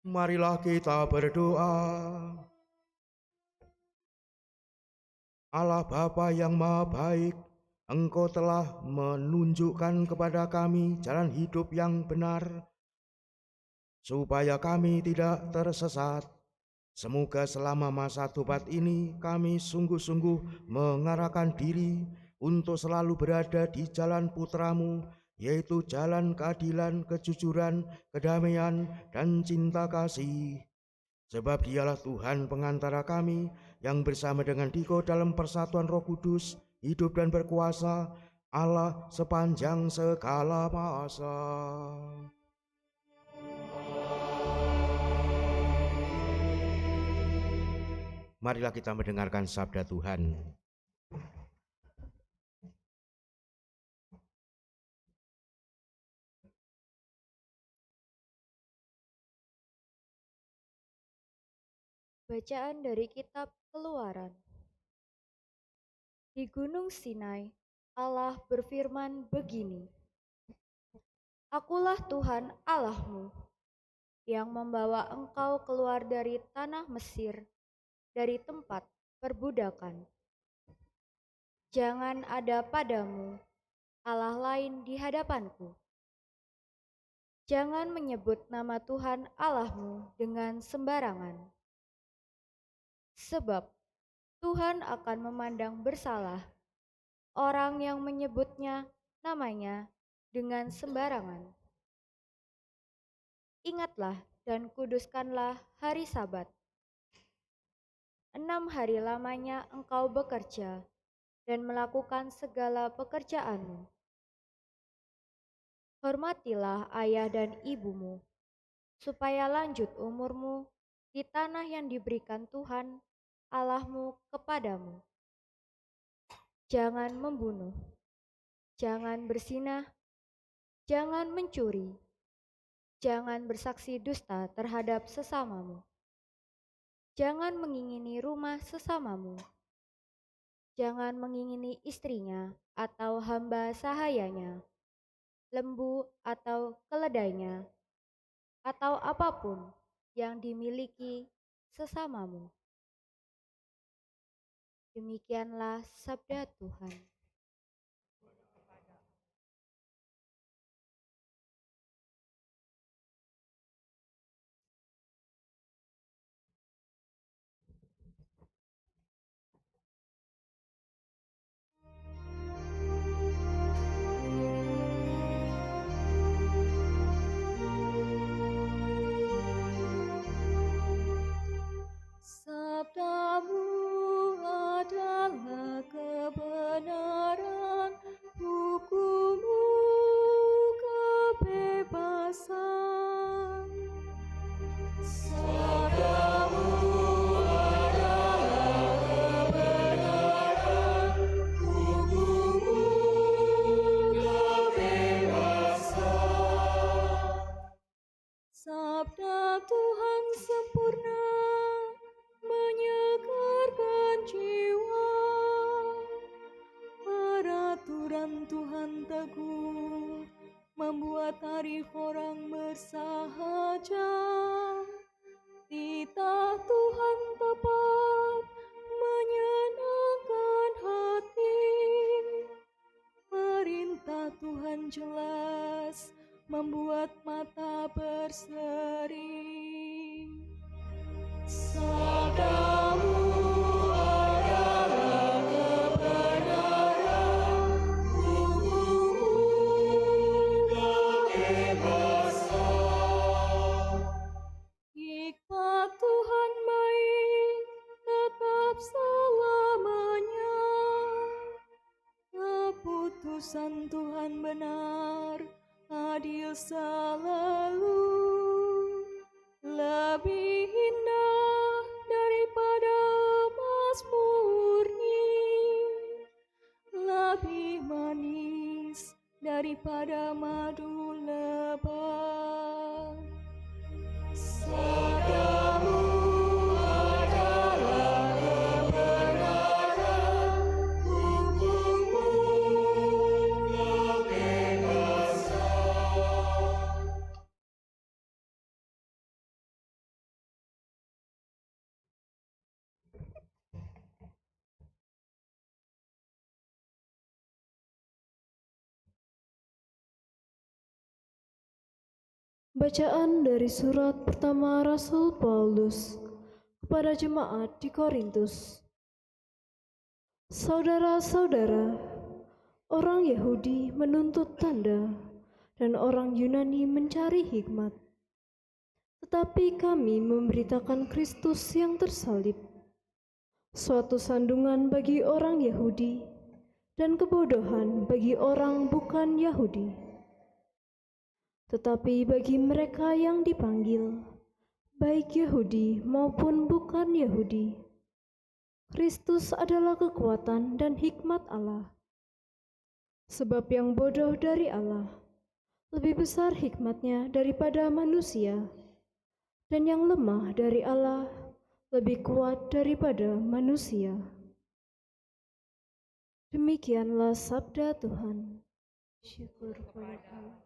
Marilah kita berdoa. Allah Bapa yang Maha Baik, Engkau telah menunjukkan kepada kami jalan hidup yang benar, supaya kami tidak tersesat. Semoga selama masa tobat ini kami sungguh-sungguh mengarahkan diri untuk selalu berada di jalan putra-Mu, yaitu jalan keadilan, kejujuran, kedamaian, dan cinta kasih. Sebab Dialah Tuhan pengantara kami yang bersama dengan Dikau dalam persatuan Roh Kudus, hidup dan berkuasa, Allah sepanjang segala masa. Marilah kita mendengarkan sabda Tuhan. Bacaan dari Kitab Keluaran. Di Gunung Sinai, Allah berfirman begini, Akulah Tuhan Allahmu, yang membawa engkau keluar dari tanah Mesir, dari tempat perbudakan. Jangan ada padamu Allah lain di hadapanku. Jangan menyebut nama Tuhan Allahmu dengan sembarangan. Sebab Tuhan akan memandang bersalah orang yang menyebutnya namanya dengan sembarangan. Ingatlah dan kuduskanlah hari Sabat. 6 hari lamanya engkau bekerja dan melakukan segala pekerjaanmu. Hormatilah ayah dan ibumu, supaya lanjut umurmu di tanah yang diberikan Tuhan Allahmu kepadamu. Jangan membunuh, jangan berzinah, jangan mencuri, jangan bersaksi dusta terhadap sesamamu, jangan mengingini rumah sesamamu, jangan mengingini istrinya atau hamba sahayanya, lembu atau keledainya, atau apapun yang dimiliki sesamamu. Demikianlah sabda Tuhan. Sabdamu adalah kebenaran, hukum-Mu kebebasan. Sabdamu adalah kebenaran, hukum-Mu kebebasan. Sabda Tuhan sempurna, menyegarkan jiwa. Peraturan Tuhan teguh, membuat tarif orang bersahaja. Titah Tuhan tepat, menyenangkan hati. Perintah Tuhan jelas, membuat mata berseri. Sabdamu adalah kebenaran, hukum-Mu kebebasan. Hikmat Tuhan baik, tetap selamanya. Keputusan Tuhan benar, adil selalu. Lebih indah daripada emas murni, lebih manis daripada madu lebat. Sabdamu adalah kebenaran, hukum-Mu kebebasan. Bacaan dari surat pertama Rasul Paulus kepada jemaat di Korintus. Saudara-saudara, orang Yahudi menuntut tanda dan orang Yunani mencari hikmat. Tetapi kami memberitakan Kristus yang tersalib, suatu sandungan bagi orang Yahudi dan kebodohan bagi orang bukan Yahudi. Tetapi bagi mereka yang dipanggil, baik Yahudi maupun bukan Yahudi, Kristus adalah kekuatan dan hikmat Allah. Sebab yang bodoh dari Allah lebih besar hikmatnya daripada manusia, dan yang lemah dari Allah lebih kuat daripada manusia. Demikianlah sabda Tuhan. Syukur kepada Allah.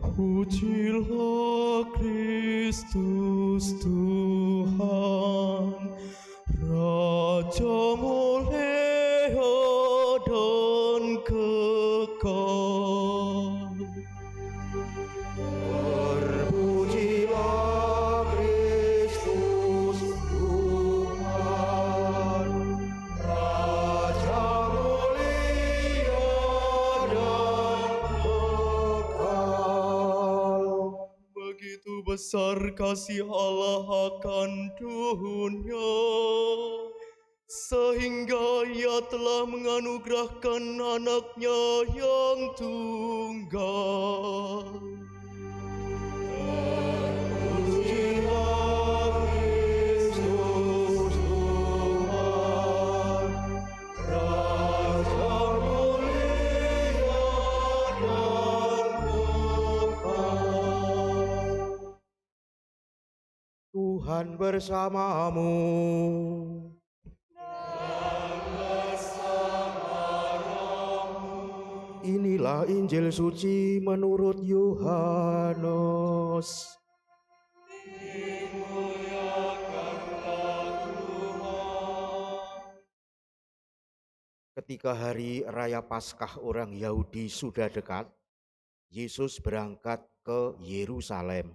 Terpujilah Kristus Tuhan, Raja mulia dan kekal. Terpujilah Kristus Tuhan, Raja mulia dan kekal. Begitu besar kasih Allah akan dunia, sehingga Ia telah menganugerahkan anaknya yang tunggal. Terpujilah Kristus Tuhan, Raja mulia dan kekal. Tuhan bersamamu. Inilah Injil suci menurut Yohanes. Ketika hari raya Paskah orang Yahudi sudah dekat, Yesus berangkat ke Yerusalem.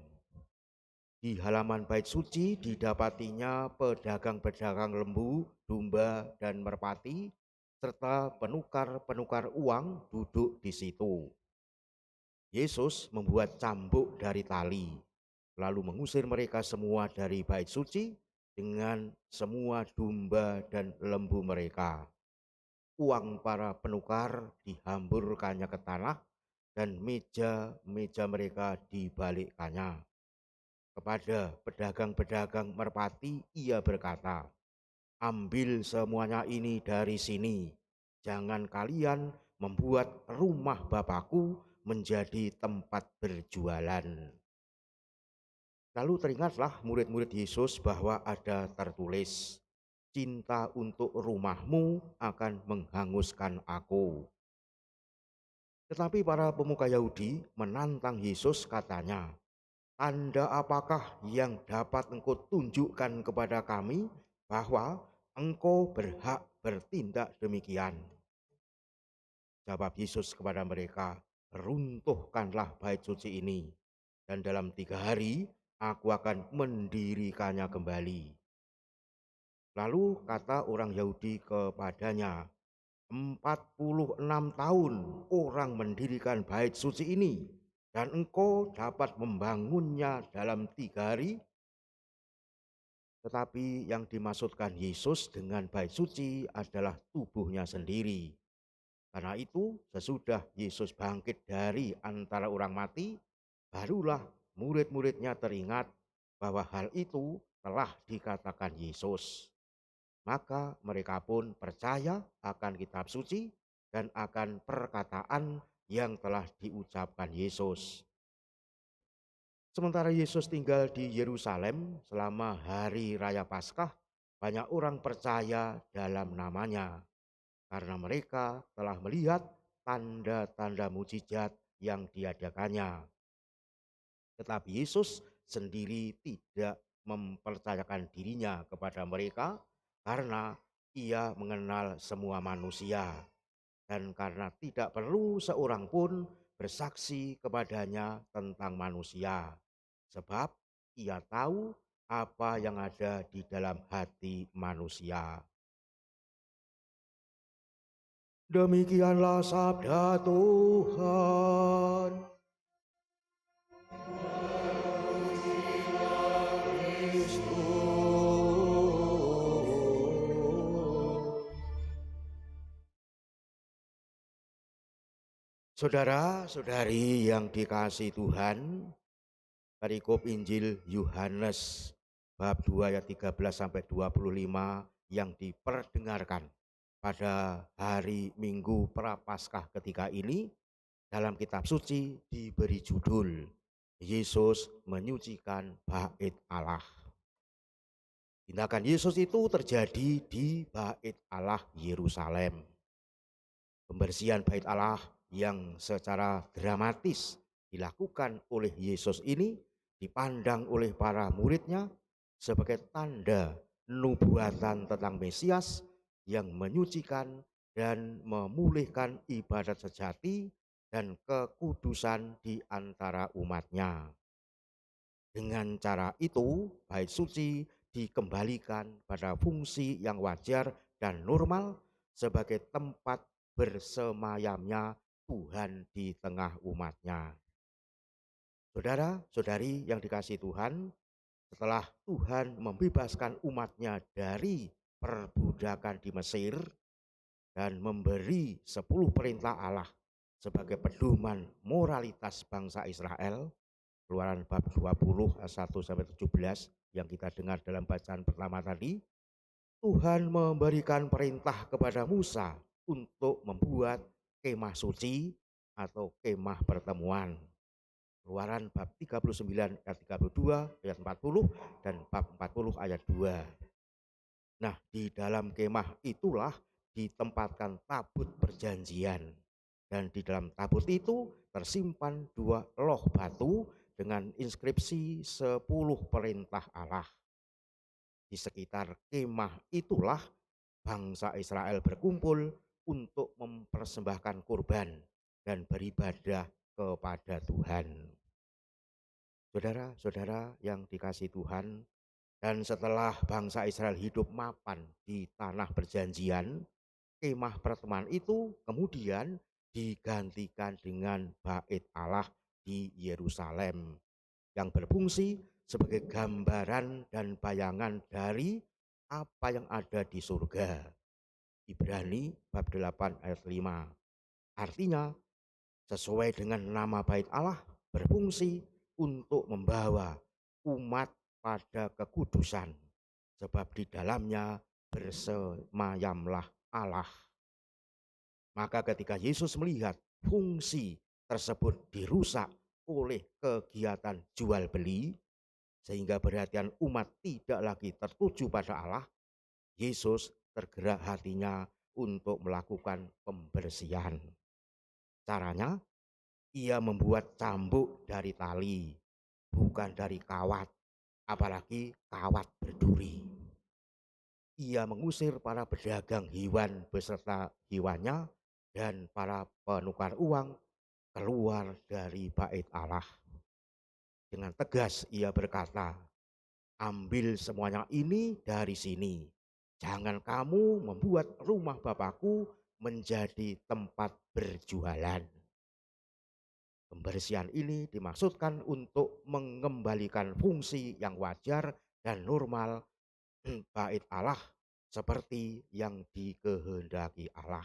Di halaman bait suci didapatinya pedagang-pedagang lembu, domba, dan merpati, serta penukar-penukar uang duduk di situ. Yesus membuat cambuk dari tali, lalu mengusir mereka semua dari bait suci dengan semua domba dan lembu mereka. Uang para penukar dihamburkannya ke tanah dan meja-meja mereka dibalikkannya. Kepada pedagang-pedagang merpati ia berkata, "Ambil semuanya ini dari sini. Jangan kalian membuat rumah Bapakku menjadi tempat berjualan." Lalu teringatlah murid-murid Yesus bahwa ada tertulis, "Cinta untuk rumahmu akan menghanguskan aku." Tetapi para pemuka Yahudi menantang Yesus, katanya, "Tanda apakah yang dapat engkau tunjukkan kepada kami bahwa engkau berhak bertindak demikian?" Jawab Yesus kepada mereka, "Runtuhkanlah bait suci ini, dan dalam 3 hari aku akan mendirikannya kembali." Lalu kata orang Yahudi kepadanya, 46 tahun orang mendirikan bait suci ini, dan engkau dapat membangunnya dalam 3 hari? Tetapi yang dimaksudkan Yesus dengan bait suci adalah tubuhnya sendiri. Karena itu, sesudah Yesus bangkit dari antara orang mati, barulah murid-muridnya teringat bahwa hal itu telah dikatakan Yesus. Maka mereka pun percaya akan kitab suci dan akan perkataan yang telah diucapkan Yesus. Sementara Yesus tinggal di Yerusalem selama hari raya Paskah, banyak orang percaya dalam namanya karena mereka telah melihat tanda-tanda mujizat yang diadakannya. Tetapi Yesus sendiri tidak mempercayakan dirinya kepada mereka karena ia mengenal semua manusia dan karena tidak perlu seorang pun bersaksi kepadanya tentang manusia, sebab ia tahu apa yang ada di dalam hati manusia. Demikianlah sabda Tuhan. Saudara-saudari yang dikasihi Tuhan, perikop Injil Yohanes bab 2 ayat 13 sampai 25 yang diperdengarkan pada hari Minggu Prapaskah ketika ini dalam kitab suci diberi judul Yesus menyucikan bait Allah. Tindakan Yesus itu terjadi di bait Allah Yerusalem. Pembersihan bait Allah yang secara dramatis dilakukan oleh Yesus ini dipandang oleh para muridnya sebagai tanda nubuatan tentang Mesias yang menyucikan dan memulihkan ibadat sejati dan kekudusan di antara umatnya. Dengan cara itu, bait suci dikembalikan pada fungsi yang wajar dan normal sebagai tempat bersemayamnya Tuhan di tengah umatnya. Saudara-saudari yang dikasihi Tuhan, setelah Tuhan membebaskan umatnya dari perbudakan di Mesir dan memberi 10 perintah Allah sebagai pedoman moralitas bangsa Israel, Keluaran bab 20 ayat 1 sampai 17 yang kita dengar dalam bacaan pertama tadi, Tuhan memberikan perintah kepada Musa untuk membuat kemah suci atau kemah pertemuan. Keluaran bab 39 ayat 32, ayat 40 dan bab 40 ayat 2. Nah, di dalam kemah itulah ditempatkan tabut perjanjian. Dan di dalam tabut itu tersimpan 2 loh batu dengan inskripsi 10 perintah Allah. Di sekitar kemah itulah bangsa Israel berkumpul untuk mempersembahkan kurban dan beribadah kepada Tuhan. Saudara-saudara yang dikasihi Tuhan, dan setelah bangsa Israel hidup mapan di tanah perjanjian, kemah pertemuan itu kemudian digantikan dengan bait Allah di Yerusalem yang berfungsi sebagai gambaran dan bayangan dari apa yang ada di surga. Ibrani bab 8 ayat 5. Artinya sesuai dengan nama bait Allah berfungsi untuk membawa umat pada kekudusan, sebab di dalamnya bersemayamlah Allah. Maka ketika Yesus melihat fungsi tersebut dirusak oleh kegiatan jual beli, sehingga perhatian umat tidak lagi tertuju pada Allah, Yesus tergerak hatinya untuk melakukan pembersihan. Caranya, ia membuat cambuk dari tali, bukan dari kawat, apalagi kawat berduri. Ia mengusir para pedagang hewan beserta hewannya dan para penukar uang keluar dari bait Allah. Dengan tegas ia berkata, ambil semuanya ini dari sini. Jangan kamu membuat rumah Bapakku menjadi tempat berjualan. Pembersihan ini dimaksudkan untuk mengembalikan fungsi yang wajar dan normal bait Allah seperti yang dikehendaki Allah.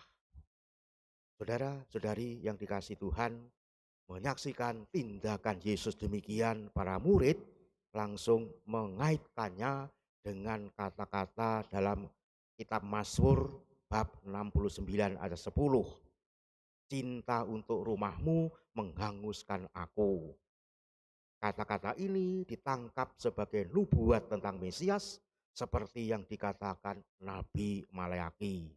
Saudara-saudari yang dikasihi Tuhan, menyaksikan tindakan Yesus demikian, para murid langsung mengaitkannya dengan kata-kata dalam kitab Mazmur bab 69 ayat 10. Cinta untuk rumahmu menghanguskan aku. Kata-kata ini ditangkap sebagai nubuat tentang Mesias seperti yang dikatakan Nabi Maleaki.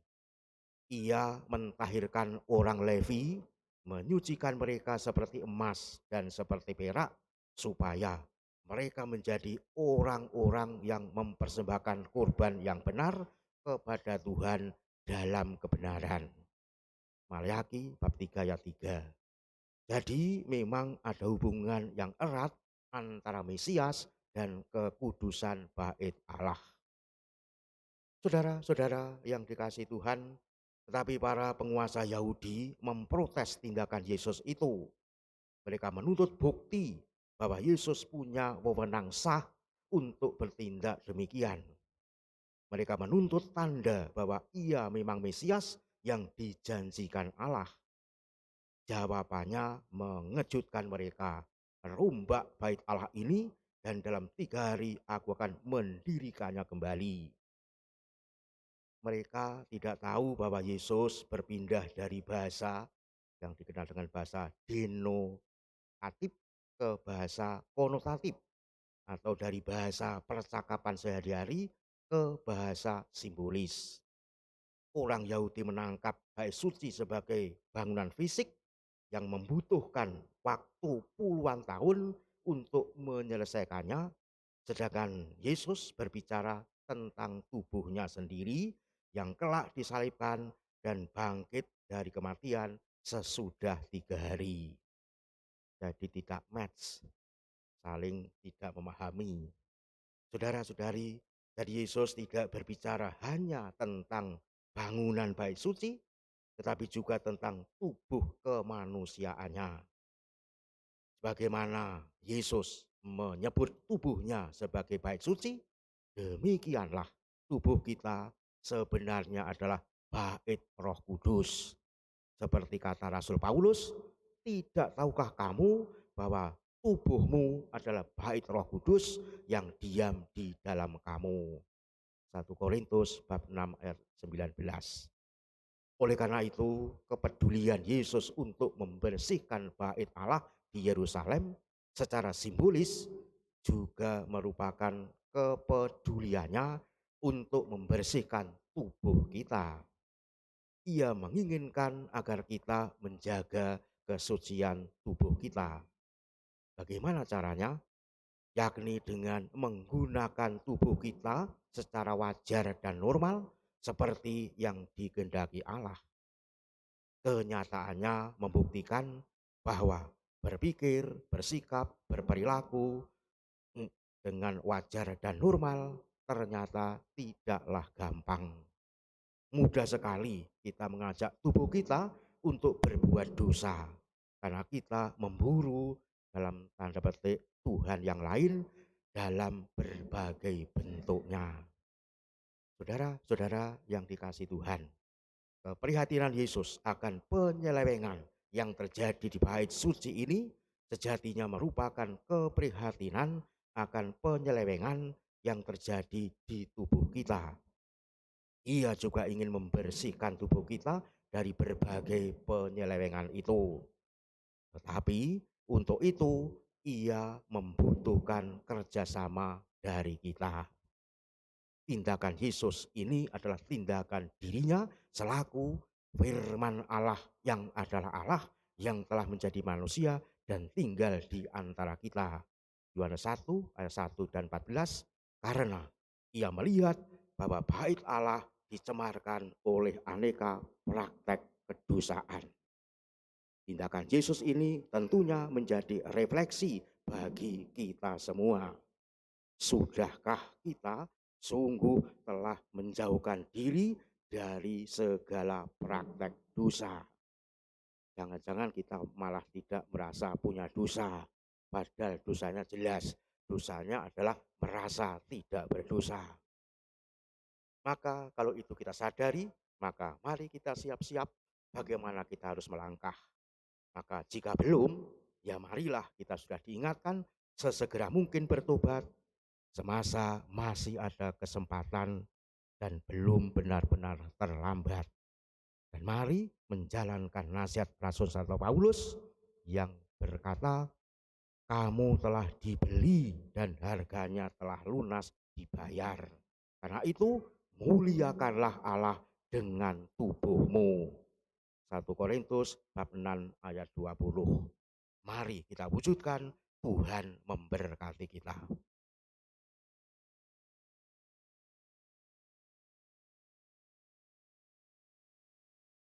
Ia mentahirkan orang Levi, menyucikan mereka seperti emas dan seperti perak supaya mereka menjadi orang-orang yang mempersembahkan kurban yang benar kepada Tuhan dalam kebenaran. Maleakhi bab 3 ayat 3. Jadi memang ada hubungan yang erat antara Mesias dan kekudusan bait Allah. Saudara-saudara yang dikasihi Tuhan, tetapi para penguasa Yahudi memprotes tindakan Yesus itu. Mereka menuntut bukti bahwa Yesus punya wewenang sah untuk bertindak demikian. Mereka menuntut tanda bahwa ia memang Mesias yang dijanjikan Allah. Jawabannya mengejutkan mereka. Rombak bait Allah ini dan dalam 3 hari aku akan mendirikannya kembali. Mereka tidak tahu bahwa Yesus berpindah dari bahasa yang dikenal dengan bahasa denotatif ke bahasa konotatif, atau dari bahasa percakapan sehari-hari ke bahasa simbolis. Orang Yahudi menangkap bait suci sebagai bangunan fisik yang membutuhkan waktu puluhan tahun untuk menyelesaikannya, sedangkan Yesus berbicara tentang tubuhnya sendiri yang kelak disalibkan dan bangkit dari kematian sesudah 3 hari. Jadi tidak match, saling tidak memahami. Saudara-saudari, jadi Yesus tidak berbicara hanya tentang bangunan bait suci, tetapi juga tentang tubuh kemanusiaannya. Bagaimana Yesus menyebut tubuhnya sebagai bait suci, demikianlah tubuh kita sebenarnya adalah bait Roh Kudus. Seperti kata Rasul Paulus, tidak tahukah kamu bahwa tubuhmu adalah bait Roh Kudus yang diam di dalam kamu. 1 Korintus bab 6 ayat 19. Oleh karena itu, kepedulian Yesus untuk membersihkan bait Allah di Yerusalem secara simbolis juga merupakan kepeduliannya untuk membersihkan tubuh kita. Ia menginginkan agar kita menjaga kesucian tubuh kita. Bagaimana caranya? Yakni dengan menggunakan tubuh kita secara wajar dan normal seperti yang dikehendaki Allah. Kenyataannya membuktikan bahwa berpikir, bersikap, berperilaku dengan wajar dan normal ternyata tidaklah gampang. Mudah sekali kita mengajak tubuh kita untuk berbuat dosa karena kita memburu dalam tanda petik Tuhan yang lain dalam berbagai bentuknya. Saudara-saudara yang dikasihi Tuhan, keprihatinan Yesus akan penyelewengan yang terjadi di bait suci ini sejatinya merupakan keprihatinan akan penyelewengan yang terjadi di tubuh kita. Ia juga ingin membersihkan tubuh kita dari berbagai penyelewengan itu. Tetapi untuk itu ia membutuhkan kerjasama dari kita. Tindakan Yesus ini adalah tindakan dirinya selaku firman Allah yang adalah Allah yang telah menjadi manusia dan tinggal di antara kita. Yohanes 1 ayat 1 dan 14, karena ia melihat bahwa bait Allah dicemarkan oleh aneka praktek kedosaan. Tindakan Yesus ini tentunya menjadi refleksi bagi kita semua. Sudahkah kita sungguh telah menjauhkan diri dari segala praktek dosa? Jangan-jangan kita malah tidak merasa punya dosa, padahal dosanya jelas. Dosanya adalah merasa tidak berdosa. Maka kalau itu kita sadari, maka mari kita siap-siap bagaimana kita harus melangkah. Maka jika belum, ya marilah kita sudah diingatkan sesegera mungkin bertobat semasa masih ada kesempatan dan belum benar-benar terlambat. Dan mari menjalankan nasihat Rasul Santo Paulus yang berkata, kamu telah dibeli dan harganya telah lunas dibayar. Karena itu muliakanlah Allah dengan tubuhmu. 1 Korintus bab 6 ayat 20. Mari kita wujudkan Tuhan memberkati kita.